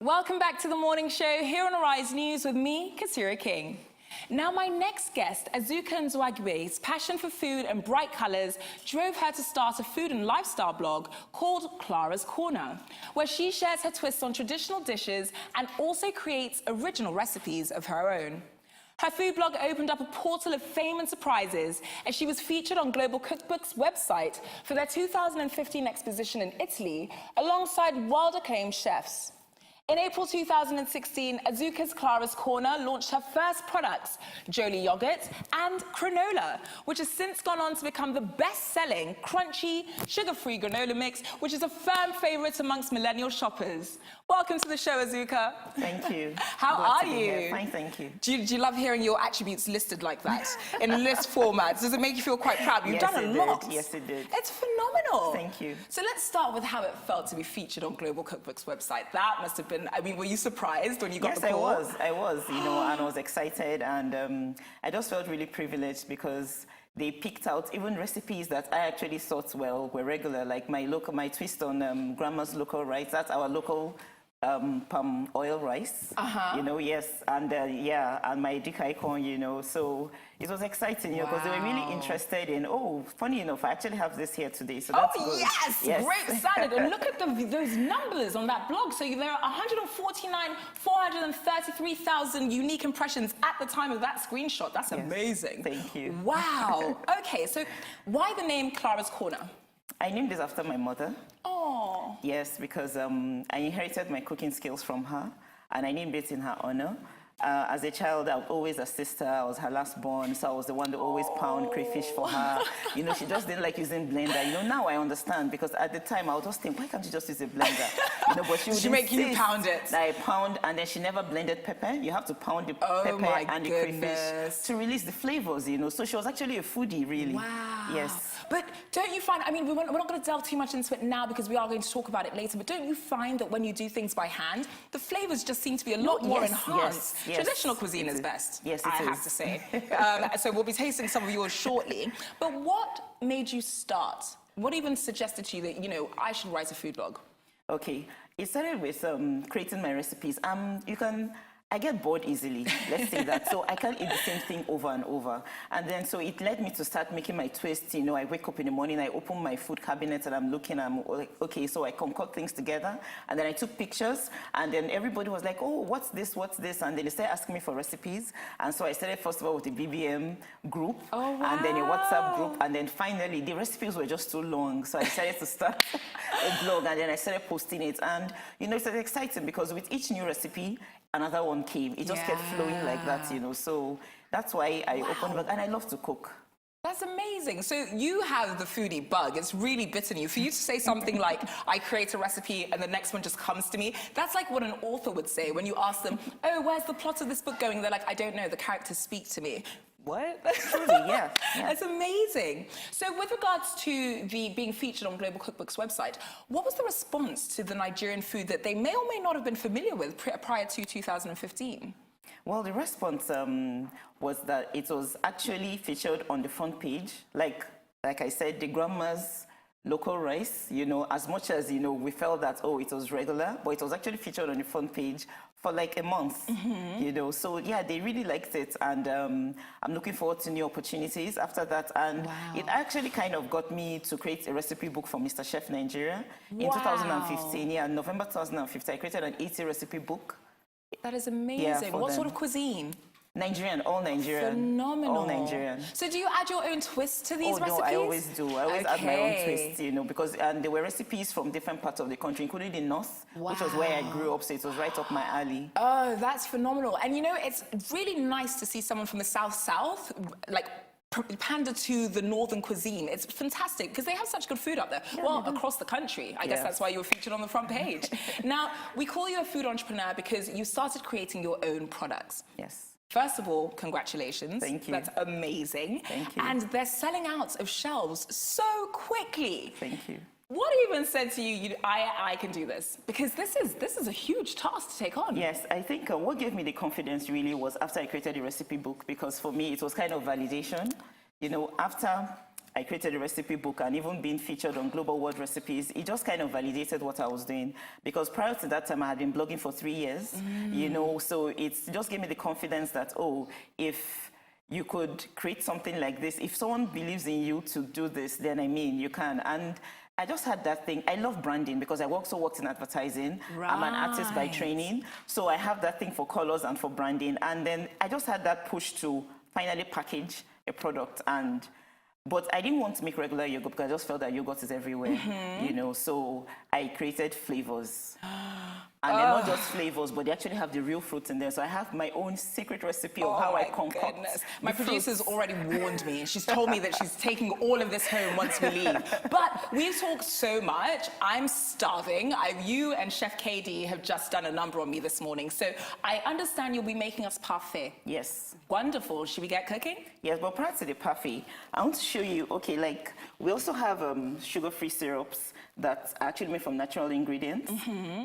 Welcome back to the morning show here on Arise News with me, Kasira King. Now, my next guest, Azuka Nduaguibe's passion for food and bright colours drove her to start a food and lifestyle blog called Clara's Corner, where she shares her twists on traditional dishes and also creates original recipes of her own. Her food blog opened up a portal of fame and surprises, and she was featured on Global Cookbook's website for their 2015 exposition in Italy, alongside world-acclaimed chefs. In April 2016, Azuka's Clara's Corner launched her first products, Jolie Yogurt and Granola, which has since gone on to become the best-selling, crunchy, sugar-free granola mix, which is a firm favourite amongst millennial shoppers. Welcome to the show, Azuka. Thank you. How are you? Fine, thank you. Do you love hearing your attributes listed like that, in list formats? Does it make you feel quite proud? You've done a lot. Yes, it did. It's phenomenal. Thank you. So let's start with how it felt to be featured on Global Cookbook's website. That must have been, I mean, were you surprised when you got the call? Yes, I was, and I was excited, and I just felt really privileged because they picked out even recipes that I actually thought, well, were regular, like my twist on Grandma's local rice. That's our local palm oil rice, yes, and and my dikai corn, so it was exciting, because they were really interested in, funny enough, I actually have this here today, so that's good. Yes, great salad, and look at those numbers on that blog. So there are 433,000 unique impressions at the time of that screenshot. That's amazing. Thank you. Wow. Okay, so why the name Clara's Corner? I named this after my mother. Oh. Yes, because I inherited my cooking skills from her, and I named it in her honor. As a child, I would always assist her. I was her last born, so I was the one that always pound crayfish for her. She just didn't like using blender. Now I understand, because at the time I would just think, why can't you just use a blender? But she would make you pound it. I pound, and then she never blended pepper. You have to pound the pepper and the crayfish to release the flavors. So she was actually a foodie, really. Wow. Yes. But don't you find, I mean, we're not going to delve too much into it now because we are going to talk about it later, but don't you find that when you do things by hand, the flavors just seem to be a lot more enhanced? Yes, Traditional cuisine is best, yes, I have to say. So we'll be tasting some of yours shortly. But what made you start? What even suggested to you that, I should write a food blog? Okay, it started with creating my recipes. I get bored easily, let's say that. So I can't eat the same thing over and over. And then so it led me to start making my twists. I wake up in the morning, I open my food cabinet and I'm looking, I'm like, okay, so I concoct things together. And then I took pictures, and then everybody was like, oh, what's this, what's this? And then they started asking me for recipes. And so I started first of all with a BBM group, and then a WhatsApp group. And then finally, the recipes were just too long. So I decided to start a blog, and then I started posting it. And, it was exciting because with each new recipe, another one came. It just kept flowing like that, So that's why I opened blog, and I love to cook. That's amazing. So you have the foodie bug. It's really bitten you. For you to say something like, I create a recipe and the next one just comes to me, that's like what an author would say when you ask them, oh, where's the plot of this book going? They're like, I don't know, the characters speak to me. What? Truly, yeah. That's amazing. So with regards to the being featured on Global Cookbook's website, what was the response to the Nigerian food that they may or may not have been familiar with prior to 2015? Well, the response was that it was actually featured on the front page. Like I said, the grandma's local rice, as much as, we felt that, it was regular, but it was actually featured on the front page for like a month, So, yeah, they really liked it, and I'm looking forward to new opportunities after that. And it actually kind of got me to create a recipe book for Mr. Chef Nigeria in 2015. Yeah, November 2015, I created an 80 recipe book. That is amazing. What sort of cuisine? Nigerian, all Nigerian. Phenomenal. All Nigerian. So do you add your own twist to these recipes? No, I always do. I always add my own twist, because there were recipes from different parts of the country, including the north, which was where I grew up, so it was right up my alley. Oh, that's phenomenal. And it's really nice to see someone from the South, like, pander to the northern cuisine. It's fantastic because they have such good food up there. Yeah, across the country. I guess that's why you were featured on the front page. Now, we call you a food entrepreneur because you started creating your own products. Yes. First of all, congratulations. Thank you. That's amazing. Thank you. And they're selling out of shelves so quickly. Thank you. What even said to you, I can do this? Because this is a huge task to take on. Yes, I think what gave me the confidence really was after I created the recipe book, because for me it was kind of validation. After I created a recipe book and even being featured on Global World Recipes, it just kind of validated what I was doing. Because prior to that time, I had been blogging for 3 years, you know, so it just gave me the confidence that, oh, if you could create something like this, if someone believes in you to do this, then I mean, you can. And I just had that thing. I love branding because I also worked in advertising. Right. I'm an artist by training. So I have that thing for colors and for branding. And then I just had that push to finally package a product. But I didn't want to make regular yogurt because I just felt that yogurt is everywhere, you know. So I created flavors. And they're not just flavors, but they actually have the real fruits in there. So I have my own secret recipe of how I concoct. Goodness. My producer's already warned me. She's told me that she's taking all of this home once we leave. But we've talked so much. I'm starving. You and Chef KD have just done a number on me this morning. So I understand you'll be making us parfait. Yes. Wonderful. Should we get cooking? Yes, but prior to the parfait, I want to show you, okay, like we also have sugar-free syrups that are actually made from natural ingredients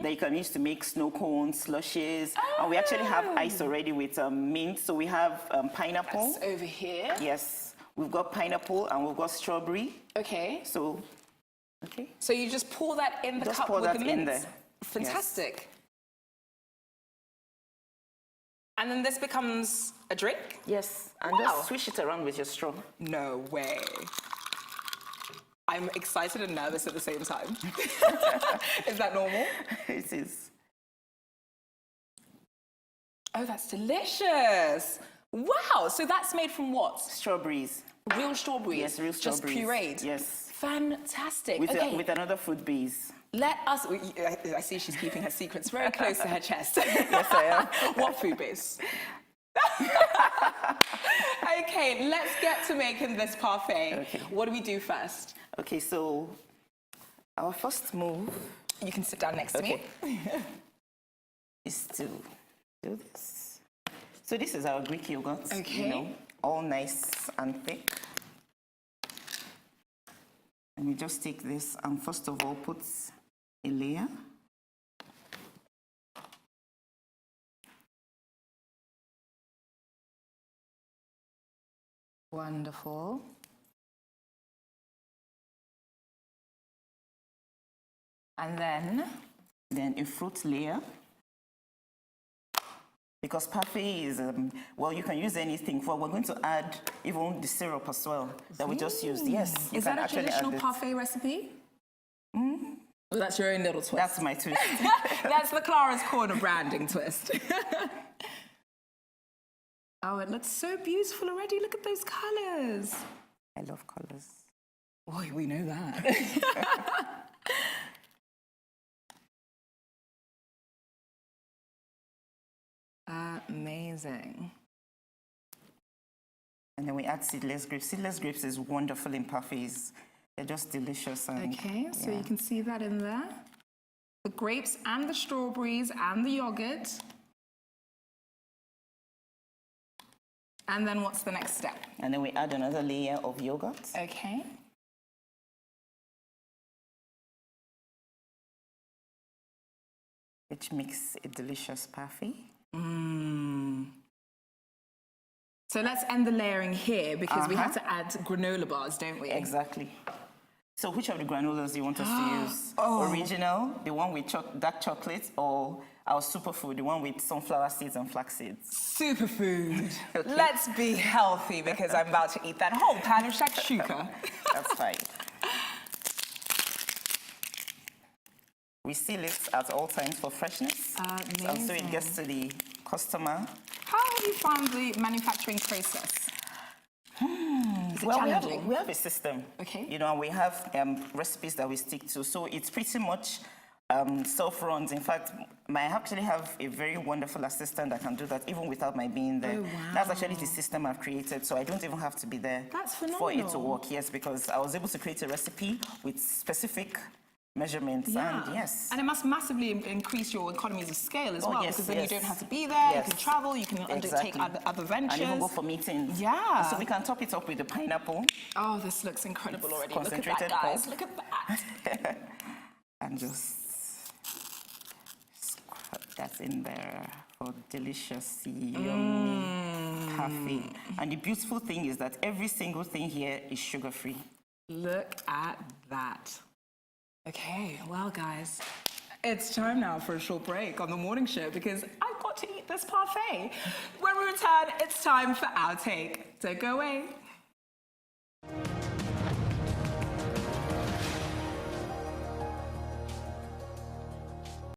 that you can use to make snow cones, slushes. And we actually have ice already with mint. So we have pineapple. That's over here. Yes, we've got pineapple and we've got strawberry. Okay. So, okay. So you just pour that in the Just cup pour with that the mint. in there. Fantastic. Yes. And then this becomes a drink? Yes, and Wow. just swish it around with your straw. No way. I'm excited and nervous at the same time. Is that normal? It is. Oh, that's delicious. Wow, so that's made from what? Strawberries. Real strawberries? Yes, real strawberries. Just pureed? Yes. Fantastic. With, okay. with another fruit base. Let us, I see she's keeping her secrets very close to her chest. Yes, I am. What food base? Okay, let's get to making this parfait. Okay. What do we do first? Okay, so our first move. You can sit down next to me. Is to do this. So this is our Greek yogurt. Okay. You know, all nice and thick. And we just take this and first of all put a layer. Wonderful. And then a fruit layer. Because parfait is, well, you can use anything. We're going to add even the syrup as well that we just used. Yes. Is that a traditional parfait recipe? Well, that's your own little twist. That's my twist. That's the Clara's Corner branding twist. Oh, it looks so beautiful already. Look at those colours. I love colours. Oh, we know that. Amazing. And then we add seedless grapes. Seedless grapes is wonderful in parfaits. They're just delicious. And, Okay, so you can see that in there. The grapes and the strawberries and the yogurt. And then what's the next step? And then we add another layer of yogurt. Okay. Which makes a delicious parfait. So let's end the layering here because we have to add granola bars, don't we? Exactly. So which of the granolas do you want us to use? Original, the one with dark chocolate, or our superfood, the one with sunflower seeds and flax seeds? Superfood. Okay. Let's be healthy because I'm about to eat that whole pan of shakshuka. That's fine. We seal it at all times for freshness. Amazing. And so it gets to the customer. How have you found the manufacturing process? Is it challenging? We have a system. Okay. You know, and we have recipes that we stick to. So it's pretty much self-runs. In fact, I actually have a very wonderful assistant that can do that even without my being there. Oh, wow. That's actually the system I've created, so I don't even have to be there. That's phenomenal. For it to work, yes, because I was able to create a recipe with specific measurements. Yeah. And yes. And it must massively increase your economies of scale as well, yes, because then yes. you don't have to be there, Yes. you can travel, you can undertake other ventures. And even go for meetings. Yeah. So we can top it up with the pineapple. Oh, this looks incredible already. Look at that, Concentrated guys. pulp. Look at that. And just squirt that in there for delicious, yummy parfait. And the beautiful thing is that every single thing here is sugar-free. Look at that. Okay, well, guys, it's time now for a short break on the morning show because I've got to eat this parfait. When we return, it's time for our take. Don't go away.